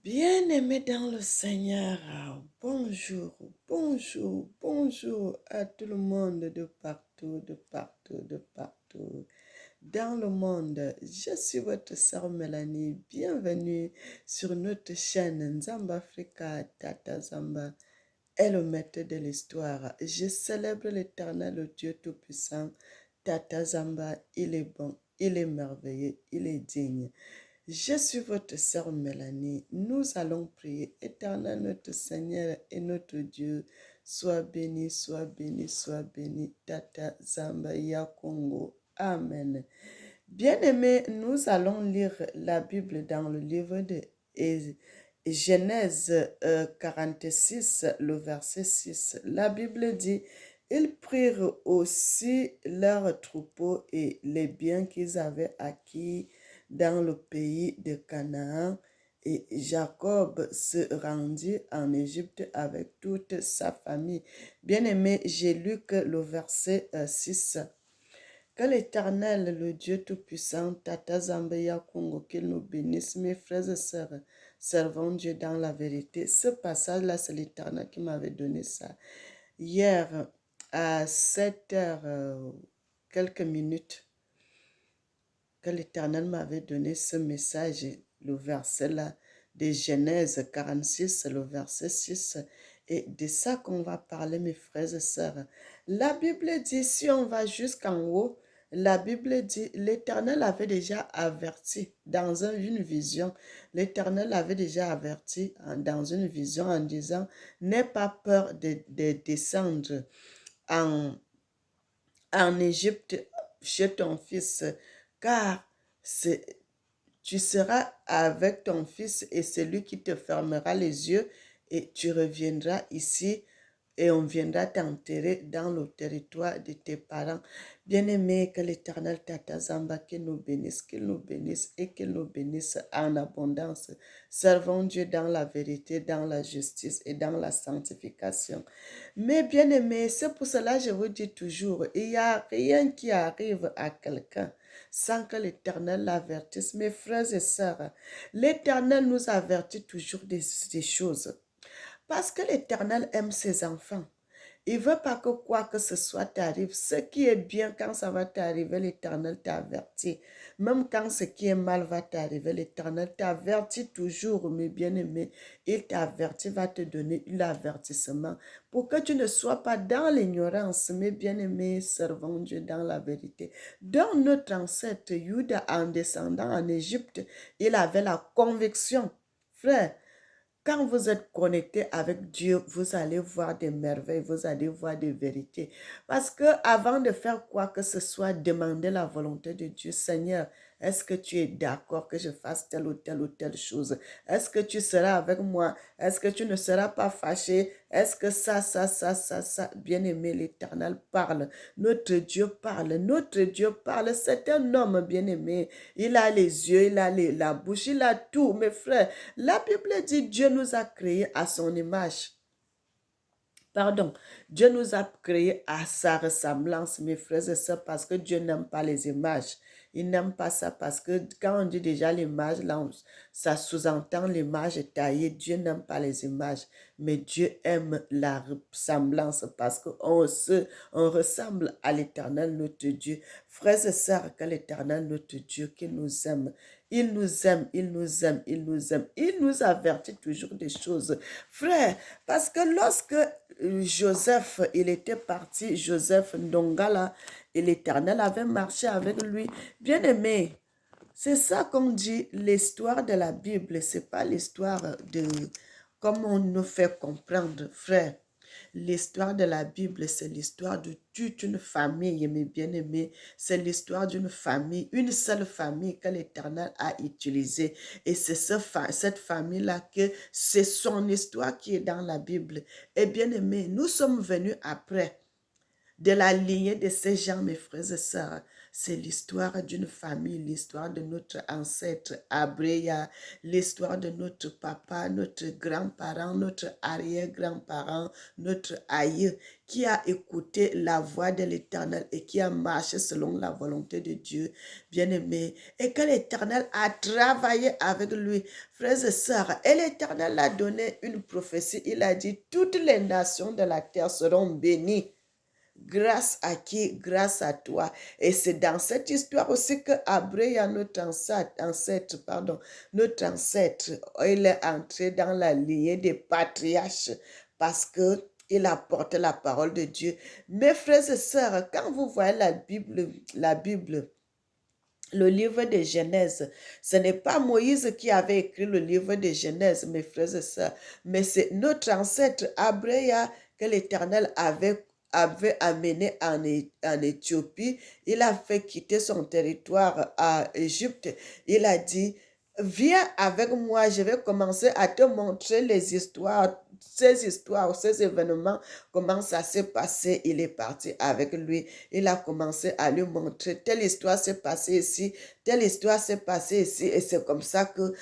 Bien-aimés dans le Seigneur, bonjour, bonjour, bonjour à tout le monde de partout, de partout, de partout. Dans le monde, je suis votre sœur Mélanie. Bienvenue sur notre chaîne Nzamba Africa Tata Zamba est le maître de l'histoire. Je célèbre l'Éternel, le Dieu Tout-Puissant. Tata Zamba, il est bon, il est merveilleux, il est digne. Je suis votre sœur Mélanie. Nous allons prier. Éternel notre Seigneur et notre Dieu, sois béni, sois béni, sois béni. Tata Zambaya Congo. Amen. Bien-aimés, nous allons lire la Bible dans le livre de Genèse 46, le verset 6. La Bible dit, ils prirent aussi leurs troupeaux et les biens qu'ils avaient acquis dans le pays de Canaan. Et Jacob se rendit en Égypte avec toute sa famille. Bien-aimé, j'ai lu que le verset 6. Que l'Éternel, le Dieu Tout-Puissant, Tata Zambeya Congo, qu'il nous bénisse, mes frères et sœurs, servons Dieu dans la vérité. Ce passage-là, c'est l'Éternel qui m'avait donné ça. Hier, à 7 heures, quelques minutes, que l'Éternel m'avait donné ce message, le verset là, de Genèse 46, le verset 6. Et de ça qu'on va parler, mes frères et sœurs. La Bible dit, si on va jusqu'en haut, la Bible dit, l'Éternel avait déjà averti dans une vision. L'Éternel avait déjà averti dans une vision en disant, n'aie pas peur de descendre en, en Égypte chez ton fils, car tu seras avec ton fils et c'est lui qui te fermera les yeux et tu reviendras ici et on viendra t'enterrer dans le territoire de tes parents. Bien-aimé, que l'Éternel Tata Zamba qu'il nous bénisse et qu'il nous bénisse en abondance. Servons Dieu dans la vérité, dans la justice et dans la sanctification. Mais bien-aimé, c'est pour cela que je vous dis toujours, il n'y a rien qui arrive à quelqu'un sans que l'Éternel l'avertisse. Mes frères et sœurs, l'Éternel nous avertit toujours des choses. Parce que l'Éternel aime ses enfants. Il ne veut pas que quoi que ce soit t'arrive. Ce qui est bien, quand ça va t'arriver, l'Éternel t'avertit. Même quand ce qui est mal va t'arriver, l'Éternel t'avertit toujours, mes bien-aimés. Il t'avertit, va te donner l'avertissement pour que tu ne sois pas dans l'ignorance, mes bien-aimés, servons Dieu dans la vérité. Dans notre ancêtre Juda, en descendant en Égypte, il avait la conviction, frère, quand vous êtes connecté avec Dieu, vous allez voir des merveilles, vous allez voir des vérités. Parce que avant de faire quoi que ce soit, demandez la volonté de Dieu. Seigneur, est-ce que tu es d'accord que je fasse telle ou telle chose? Est-ce que tu seras avec moi? Est-ce que tu ne seras pas fâché? Est-ce que ça, bien-aimé, l'Éternel parle. Notre Dieu parle, notre Dieu parle. C'est un homme bien-aimé. Il a les yeux, il a la bouche, il a tout, mes frères. La Bible dit Dieu nous a créés à son image. Pardon, Dieu nous a créés à sa ressemblance, mes frères et sœurs, parce que Dieu n'aime pas les images. Il n'aime pas ça parce que quand on dit déjà l'image, là, ça sous-entend l'image taillée. Dieu n'aime pas les images, mais Dieu aime la ressemblance parce on ressemble à l'Éternel, notre Dieu. Frères et sœurs, que l'Éternel, notre Dieu, qui nous aime, il nous aime, il nous aime, il nous aime. Il nous avertit toujours des choses. Frère, parce que lorsque Joseph, il était parti, Joseph Ndongala, et l'Éternel avait marché avec lui. Bien-aimé, c'est ça qu'on dit, l'histoire de la Bible, c'est pas l'histoire de, comme on nous fait comprendre, frère. L'histoire de la Bible, c'est l'histoire de toute une famille, mes bien-aimés. C'est l'histoire d'une famille, une seule famille que l'Éternel a utilisée. Et c'est cette famille-là que c'est son histoire qui est dans la Bible. Et bien-aimés, nous sommes venus après de la lignée de ces gens, mes frères et sœurs. C'est l'histoire d'une famille, l'histoire de notre ancêtre Abreya, l'histoire de notre papa, notre grand-parent, notre arrière-grand-parent, notre aïeux, qui a écouté la voix de l'Éternel et qui a marché selon la volonté de Dieu, bien-aimé, et que l'Éternel a travaillé avec lui. Frères et sœurs, et l'Éternel a donné une prophétie. Il a dit, toutes les nations de la terre seront bénies. Grâce à qui? Grâce à toi. Et c'est dans cette histoire aussi que Abreya, notre ancêtre, il est entré dans la lignée des patriarches parce que il a porté la parole de Dieu. Mes frères et sœurs, quand vous voyez la Bible, le livre de Genèse, ce n'est pas Moïse qui avait écrit le livre de Genèse, mes frères et sœurs, mais c'est notre ancêtre Abreya que l'Éternel avait amené en Éthiopie. Il a fait quitter son territoire à Égypte. Il a dit, viens avec moi, je vais commencer à te montrer ces histoires, ces événements, comment ça s'est passé. Il est parti avec lui. Il a commencé à lui montrer, telle histoire s'est passée ici, telle histoire s'est passée ici. Et c'est comme ça que,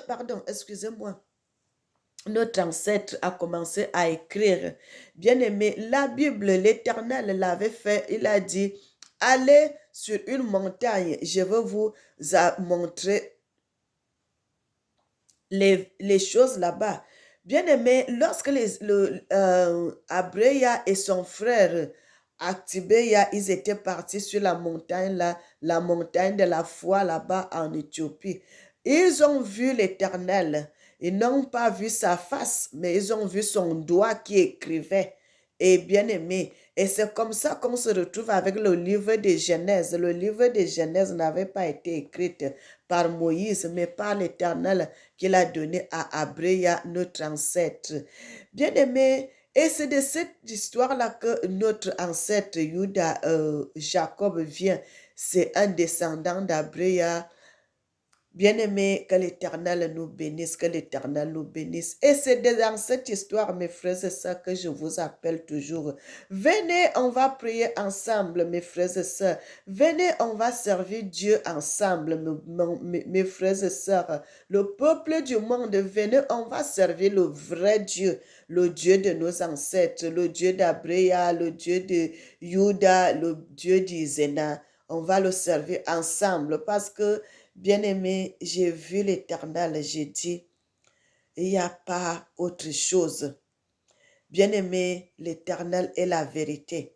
pardon, excusez-moi, notre ancêtre a commencé à écrire. Bien-aimé, la Bible, l'Éternel l'avait fait. Il a dit, allez sur une montagne, je vais vous montrer les choses là-bas. Bien-aimé, lorsque Abreya et son frère Actibeya, ils étaient partis sur la montagne là, la montagne de la foi là-bas en Éthiopie. Ils ont vu l'Éternel. Ils n'ont pas vu sa face, mais ils ont vu son doigt qui écrivait. Et bien-aimé, et c'est comme ça qu'on se retrouve avec le livre de Genèse. Le livre de Genèse n'avait pas été écrit par Moïse, mais par l'Éternel qu'il a donné à Abreya, notre ancêtre. Bien-aimé, et c'est de cette histoire-là que notre ancêtre Jacob vient. C'est un descendant d'Abreya. Bien-aimé, que l'Éternel nous bénisse, que l'Éternel nous bénisse. Et c'est dans cette histoire, mes frères et sœurs, que je vous appelle toujours. Venez, on va prier ensemble, mes frères et sœurs. Venez, on va servir Dieu ensemble, mes frères et sœurs. Le peuple du monde, venez, on va servir le vrai Dieu, le Dieu de nos ancêtres, le Dieu d'Abreya, le Dieu de Juda, le Dieu d'Isena. On va le servir ensemble parce que bien-aimé, j'ai vu l'Éternel, j'ai dit, il n'y a pas autre chose. Bien-aimé, l'Éternel est la vérité.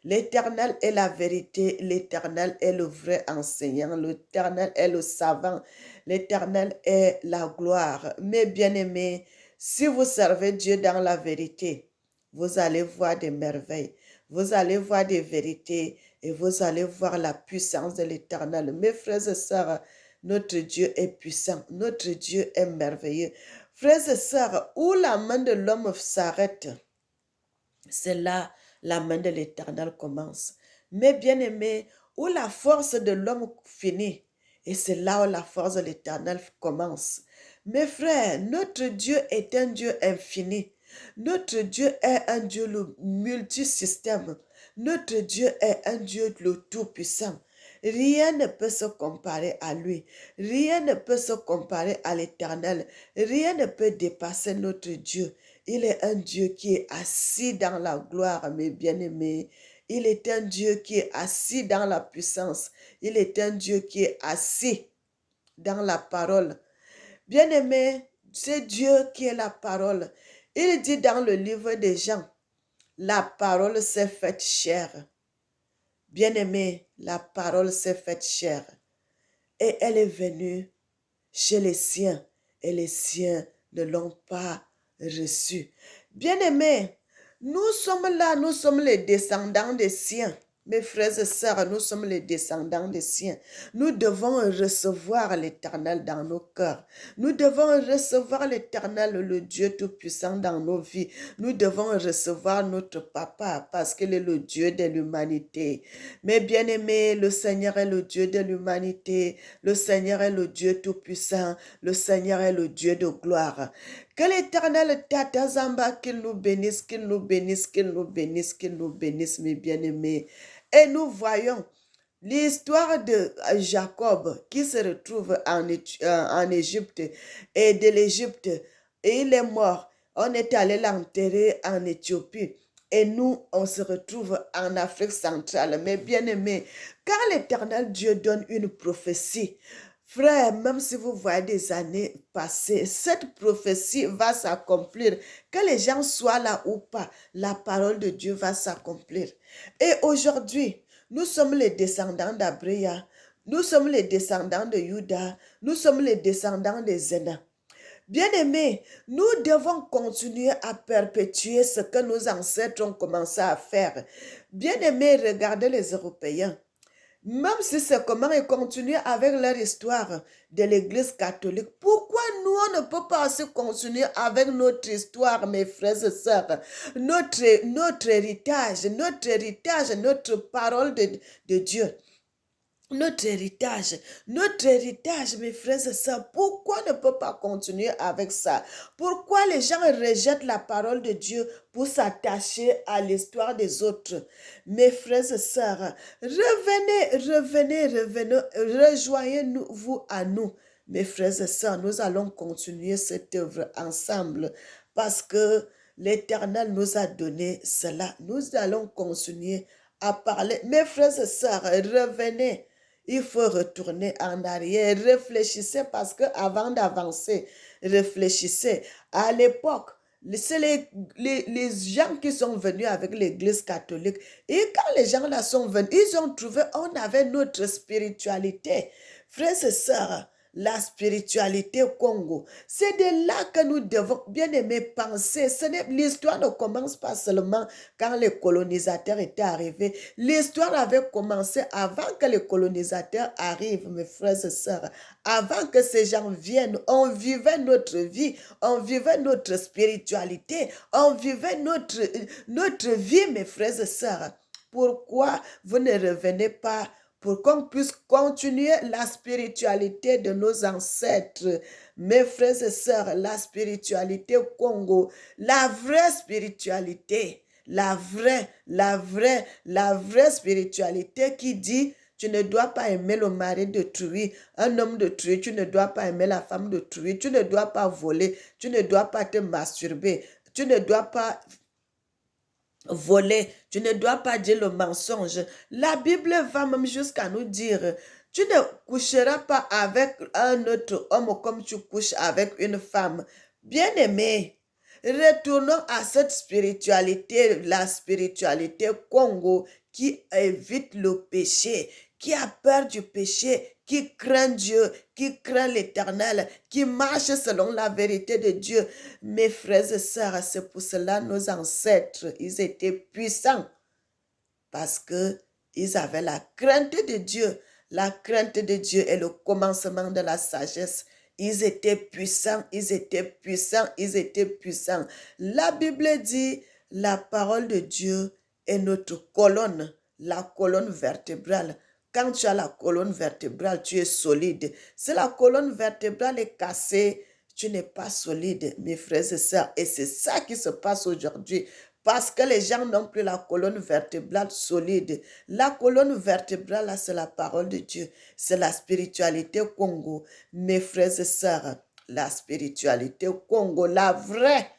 L'Éternel est la vérité, l'Éternel est le vrai enseignant, l'Éternel est le savant, l'Éternel est la gloire. Mais bien-aimé, si vous servez Dieu dans la vérité, vous allez voir des merveilles, vous allez voir des vérités et vous allez voir la puissance de l'Éternel. Mes frères et sœurs, notre Dieu est puissant, notre Dieu est merveilleux. Frères et sœurs, où la main de l'homme s'arrête, c'est là la main de l'Éternel commence. Mais bien aimé, où la force de l'homme finit, et c'est là où la force de l'Éternel commence. Mes frères, notre Dieu est un Dieu infini. Notre Dieu est un Dieu le multisystème. Notre Dieu est un Dieu le tout-puissant. Rien ne peut se comparer à lui. Rien ne peut se comparer à l'Éternel. Rien ne peut dépasser notre Dieu. Il est un Dieu qui est assis dans la gloire, mes bien-aimés. Il est un Dieu qui est assis dans la puissance. Il est un Dieu qui est assis dans la parole. Bien-aimé, c'est Dieu qui est la parole. Il dit dans le livre de Jean, la parole s'est faite chair. Bien-aimé, la parole s'est faite chair. Et elle est venue chez les siens. Et les siens ne l'ont pas reçue. Bien-aimé, nous sommes là, nous sommes les descendants des siens. Mes frères et sœurs, nous sommes les descendants des siens. Nous devons recevoir l'Éternel dans nos cœurs. Nous devons recevoir l'Éternel, le Dieu Tout-Puissant dans nos vies. Nous devons recevoir notre Papa parce qu'il est le Dieu de l'humanité. Mais bien-aimés, le Seigneur est le Dieu de l'humanité. Le Seigneur est le Dieu Tout-Puissant. Le Seigneur est le Dieu de gloire. Que l'Éternel Tata Zamba, qu'il nous bénisse, qu'il nous bénisse, qu'il nous bénisse, qu'il nous bénisse, mes bien-aimés. Et nous voyons l'histoire de Jacob qui se retrouve en Égypte et de l'Égypte. Et il est mort. On est allé l'enterrer en Éthiopie. Et nous, on se retrouve en Afrique centrale. Mais bien aimé, quand l'Éternel Dieu donne une prophétie, frère, même si vous voyez des années passées, cette prophétie va s'accomplir. Que les gens soient là ou pas, la parole de Dieu va s'accomplir. Et aujourd'hui, nous sommes les descendants d'Abréa, nous sommes les descendants de Juda, nous sommes les descendants des Zéna. Bien-aimés, nous devons continuer à perpétuer ce que nos ancêtres ont commencé à faire. Bien-aimés, regardez les Européens. Même si c'est comment ils continuent avec leur histoire de l'Église catholique, pourquoi nous, on ne peut pas aussi continuer avec notre histoire, mes frères et sœurs, notre héritage, notre parole de Dieu? Notre héritage, mes frères et sœurs, pourquoi ne peut pas continuer avec ça? Pourquoi les gens rejettent la parole de Dieu pour s'attacher à l'histoire des autres? Mes frères et sœurs, revenez, rejoignez-vous à nous. Mes frères et sœurs, nous allons continuer cette œuvre ensemble parce que l'Éternel nous a donné cela. Nous allons continuer à parler. Mes frères et sœurs, revenez. Il faut retourner en arrière. Réfléchissez parce que avant d'avancer, réfléchissez. À l'époque, c'est les gens qui sont venus avec l'Église catholique. Et quand les gens là sont venus, ils ont trouvé, on avait notre spiritualité. Frères et sœurs, la spiritualité au Congo. C'est de là que nous devons, bien aimer, penser. L'histoire ne commence pas seulement quand les colonisateurs étaient arrivés. L'histoire avait commencé avant que les colonisateurs arrivent, mes frères et sœurs. Avant que ces gens viennent, on vivait notre vie, on vivait notre spiritualité, on vivait notre vie, mes frères et sœurs. Pourquoi vous ne revenez pas pour qu'on puisse continuer la spiritualité de nos ancêtres? Mes frères et sœurs, la spiritualité au Congo, la vraie spiritualité, la vraie spiritualité qui dit: tu ne dois pas aimer le mari d'autrui, un homme d'autrui, tu ne dois pas aimer la femme d'autrui, tu ne dois pas voler, tu ne dois pas te masturber, tu ne dois pas voler, tu ne dois pas dire le mensonge. La Bible va même jusqu'à nous dire: tu ne coucheras pas avec un autre homme comme tu couches avec une femme. Bien-aimé, retournons à cette spiritualité, la spiritualité Congo qui évite le péché, qui a peur du péché, qui craint Dieu, qui craint l'Éternel, qui marche selon la vérité de Dieu. Mes frères et sœurs, c'est pour cela nos ancêtres, ils étaient puissants parce que ils avaient la crainte de Dieu. La crainte de Dieu est le commencement de la sagesse. Ils étaient puissants, ils étaient puissants, ils étaient puissants. La Bible dit: la parole de Dieu est notre colonne, la colonne vertébrale. Quand tu as la colonne vertébrale, tu es solide. Si la colonne vertébrale est cassée, tu n'es pas solide, mes frères et sœurs. Et c'est ça qui se passe aujourd'hui. Parce que les gens n'ont plus la colonne vertébrale solide. La colonne vertébrale, c'est la parole de Dieu. C'est la spiritualité au Congo. Mes frères et sœurs, la spiritualité au Congo, la vraie,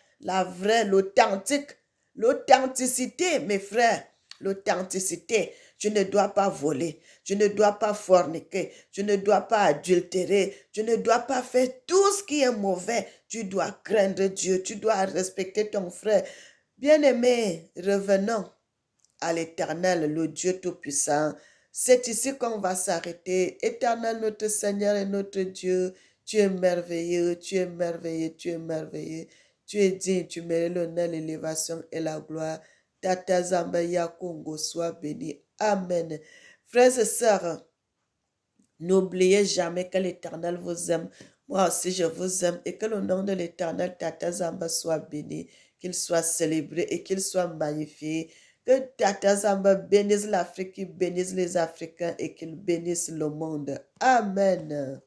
l'authentique. L'authenticité, mes frères, l'authenticité. Tu ne dois pas voler, tu ne dois pas forniquer, tu ne dois pas adultérer, tu ne dois pas faire tout ce qui est mauvais. Tu dois craindre Dieu, tu dois respecter ton frère. Bien-aimés, revenons à l'Éternel, le Dieu Tout-Puissant. C'est ici qu'on va s'arrêter. Éternel, notre Seigneur et notre Dieu, tu es merveilleux, tu es merveilleux, tu es merveilleux. Tu es digne, tu mérites l'honneur, l'élévation et la gloire. Tata Zambaya Congo, sois béni. Amen. Frères et sœurs, n'oubliez jamais que l'Éternel vous aime. Moi aussi, je vous aime et que le nom de l'Éternel, Tata Zamba, soit béni, qu'il soit célébré et qu'il soit magnifié. Que Tata Zamba bénisse l'Afrique, qu'il bénisse les Africains et qu'il bénisse le monde. Amen.